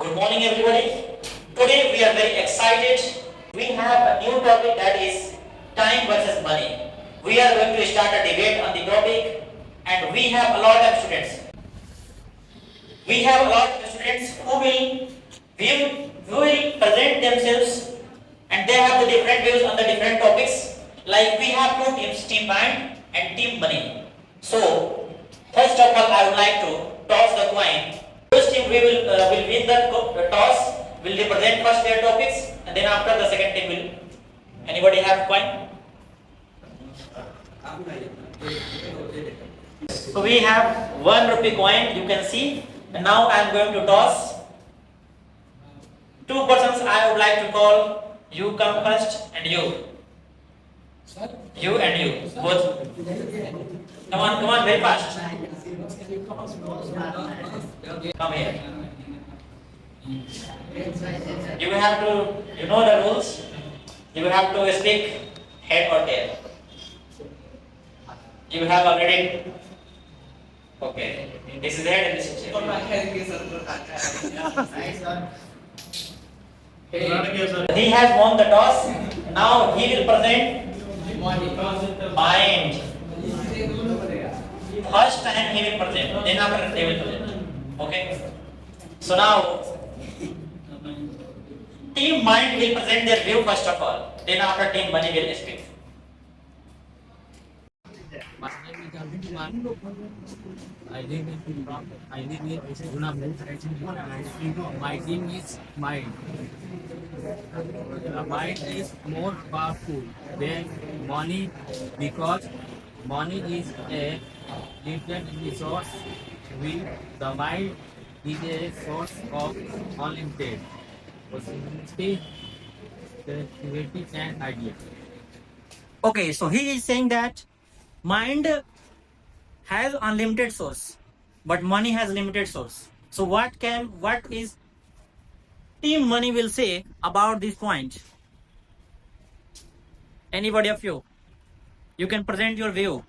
Good morning, everybody. Today we are very excited. We have a new topic that is time versus money. We are going to start a debate on the topic, and we have a lot of students. We have a lot of students who will present themselves, and they have the different views on the different topics. Like we have two teams, team mind and team money. So first of all, I would like to toss the coin. First team will win the toss. Will represent first their topics, and then after the second team will. Anybody have coin? So we have 1 rupee coin. You can see. And now I am going to toss. Two persons I would like to call. You come first, and you. You and you both. Come on, very fast. Come here. You have to, you know the rules. You have to speak head or tail. You have already. Okay. This is head and this is tail. He has won the toss. Now he will present mind. First time he will present, then after they will present. Okay. So now team mind will present their view first of all. Then after team money will speak. My name is Arvind Kumar. I live in Pune. My team is Mind. Mind is more powerful than money because money is a limited resource. The mind is a source of unlimited possibility, creativity, and ideas. Okay, so he is saying that mind has unlimited source, but money has limited source. So what is team money will say about this point? Anybody of you? You can present your view.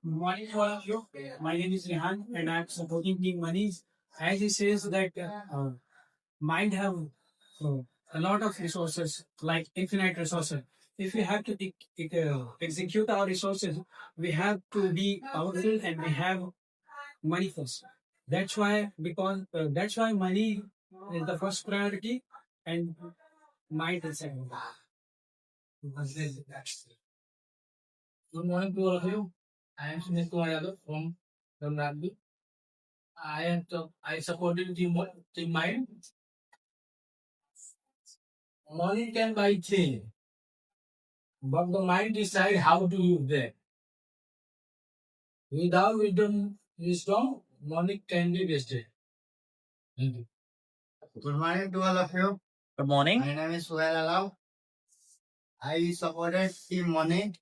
Good morning to all of you. My name is Rehan and I'm supporting Team Money. As he says that mind have a lot of resources, like infinite resources. If we have to execute our resources, we have to be powerful and we have money first. That's why money is the first priority and mind is second. Good morning to all of you. I am Sunil Kumar Yadav from Ramnagri. I supported Team Mind. Money can buy things, but the mind decides how to use them. Without wisdom, money can be wasted. Thank you. Good morning to all of you. Good morning. My name is Suhail Alam. I supported Team Money.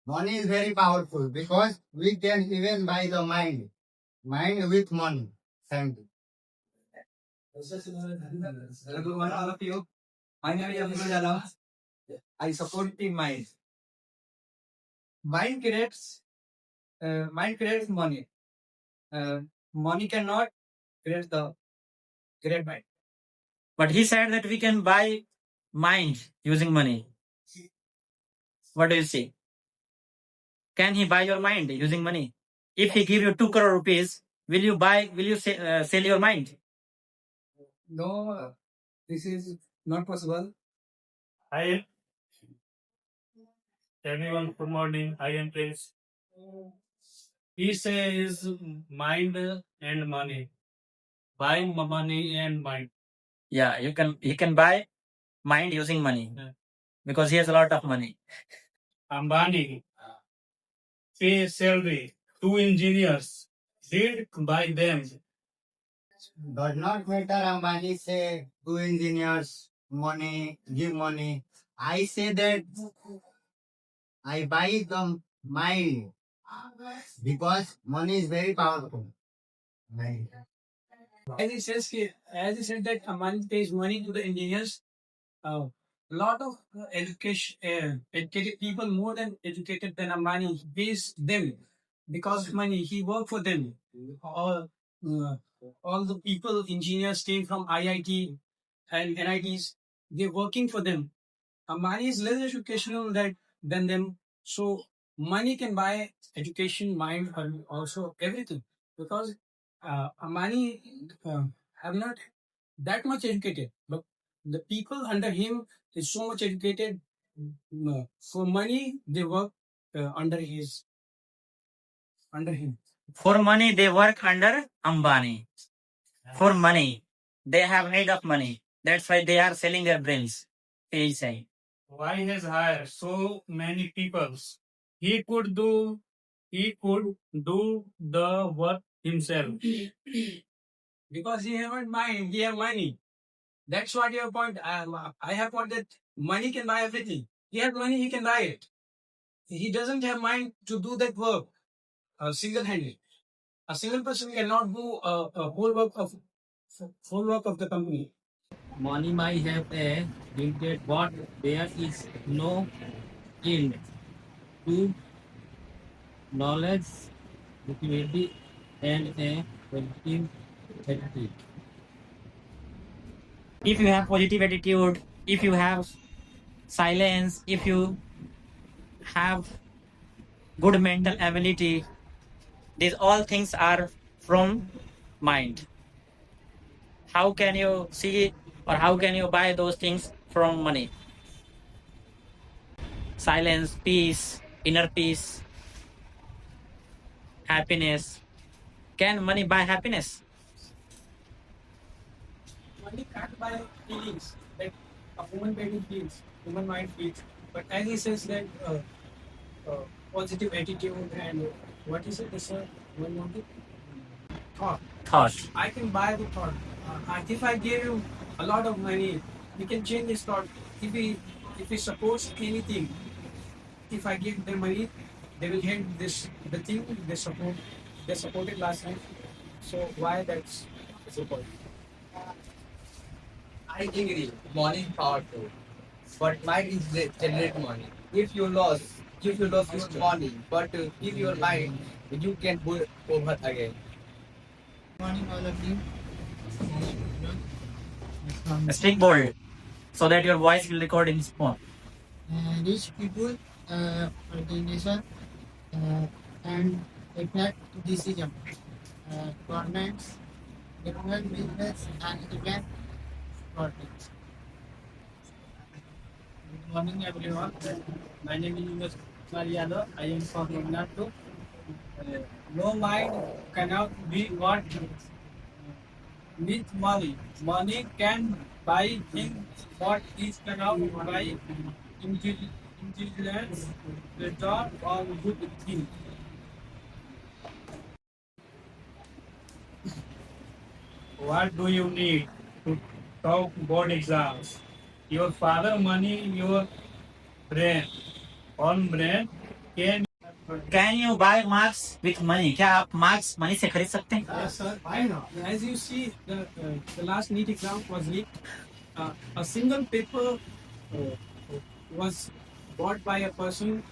Money is very powerful because we can even buy the mind. Mind with money. Thank you. Hello, good morning, all of you. My name is Abdul Alam. I support Team Mind. Mind creates money. Money cannot create the great mind. But he said that we can buy mind using money. What do you say? Can he buy your mind using money? If he give you 2 crore rupees, will you sell your mind? No, this is not possible. Hi everyone, good morning. I am Prince. He says mind and money. Buy money and mind. Yeah, he can buy mind using money Yeah. because he has a lot of money. Ambani pay salary to engineers. Did by them. Does not matter Ambani say to engineers money, give money. I say that I buy the mind because money is very powerful. Right. As he said that Ambani pays money to the engineers. A lot of educated people, more than educated than Ambani, pays them because of money. He worked for them. Or uh, all the people, engineers came from IIT and NITs. They're working for them. Money is less educational than them. So money can buy education, mind, and also everything. Because Amani have not that much educated, but the people under him is so much educated. For money, they work under him. For money, they work under Ambani. For money, they have need of money. That's why they are selling their brains. He is saying. Why has hired so many peoples? He could do the work himself. Because he haven't mind, he have money. That's what your point. I have point that money can buy everything. He has money, he can buy it. He doesn't have mind to do that work single-handed. A single person cannot do a whole work of the company. Money might have a limited, but there is no end to knowledge, utility, and a positive attitude. If you have positive attitude, if you have silence, if you have good mental ability, these all things are from mind. How can you see or how can you buy those things from money? Silence, peace, inner peace, happiness. Can money buy happiness? Money can't buy feelings like a human body feels, human mind feels. But as he says that positive attitude and what is it? This one more thing? Thought. Thought. I can buy the thought. If I give you a lot of money, you can change his thought. If he supports anything, if I give them money, they will hate the thing they supported last time. So why that's the point? I agree. Money is powerful, but mind is generate money. If you lost your money, but if your mind, you can go over again. Morning, all of you. Speak bold so that your voice will record in phone. Rich people, organization, and impact decision. Governments, government business, and event politics. Good morning, everyone. My name is Yunus Kumar Yadav. I am from Tamil Nadu. No mind cannot be what with money. Money can buy things, but it cannot buy intelligence, return, or good things. What do you need to talk board exams? Your father money, your brain. On brain can. Can you buy marks with money? क्या आप marks money से खरीद सकते हैं? Yes, sir. Why not? As you see, the last NEET exam was leaked. A single paper was bought by a person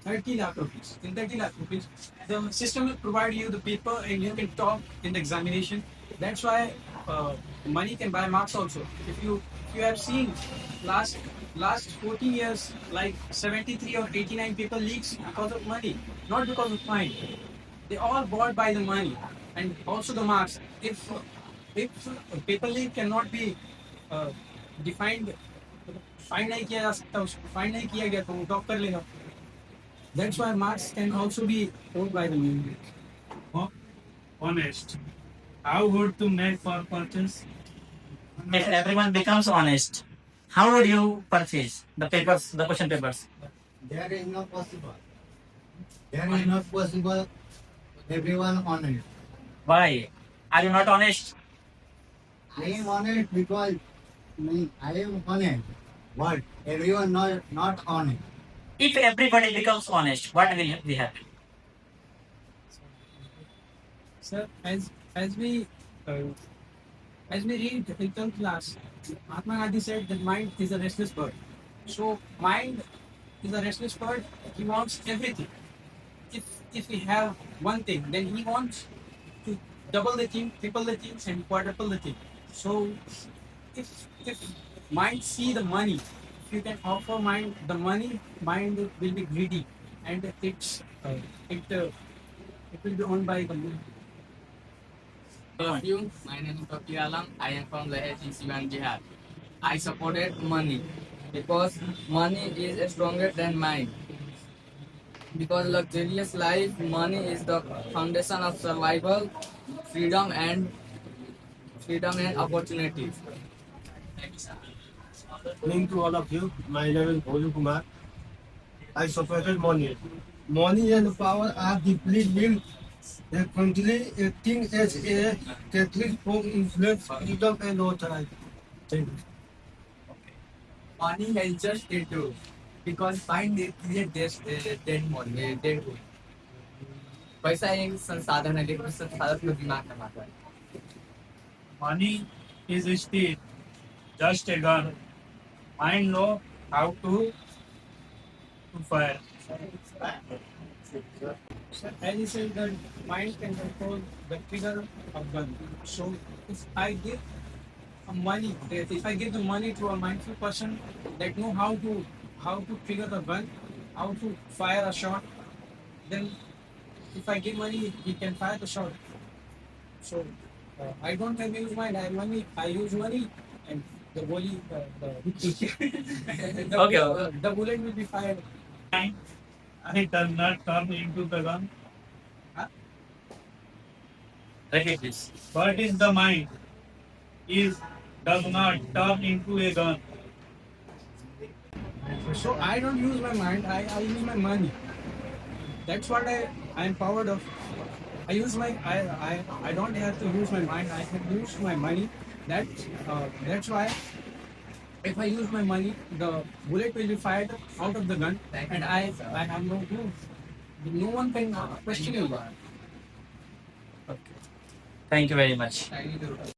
30 lakh rupees. In 30 lakh rupees, the system will provide you the paper and you can talk in the examination. That's why money can buy marks also. If you have seen last 14 years, like 73 or 89 people leaks because of money, not because of mind. They all bought by the money and also the marks. If paper leak cannot be defined, find नहीं किया जा सकता, उसको find नहीं किया गया तो वो टॉप कर लेगा. That's why marks can also be told by the music. Honest. How would to make for purchase? If everyone becomes honest, how would you purchase the papers, the question papers? There is not possible. There is not possible. Everyone honest. Why? Are you not honest? I am honest because I am honest. But everyone not honest. If everybody becomes honest, what will be happen? Sir, as we read in 10th class, Mahatma Gandhi said that mind is a restless bird. So mind is a restless bird. He wants everything. If we have one thing, then he wants to double the thing, triple the things, and quadruple the thing. So if mind see the money, if you can offer mind the money, mind will be greedy, and it will be owned by the money. Hello, you. My name is Fakir Alam. I am from Lahej, Siwan, Bihar. I supported money because money is stronger than mind. Because luxurious life, money is the foundation of survival, freedom and opportunities. Evening to all of you. My name is Bholu Kumar. I supported money. Money and power are deeply linked. They currently acting as a catalyst for influence, freedom, and authority. Thank you. Money has just it too. Because mind is dead money, dead good. पैसा एक संसाधन है लेकिन उस संसाधन को दिमाग में मारता है. Money is still just a gun. Mind know how to fire. So, as you said, that mind can control the trigger of gun. So if I give the money to a mindful person that know how to trigger the gun, how to fire a shot, then if I give money, he can fire the shot. So I don't have use mind. I have money. I use money, and the bullet, the bullet will be fired. I does not turn into the gun. Repeat this. What is the mind? Does not turn into a gun. So I don't use my mind. I use my money. That's what I am proud of. I use my I don't have to use my mind. I can use my money. That's why if I use my money, the bullet will be fired out of the gun, and I have no clue. No one can question me. Thank you very much. I need to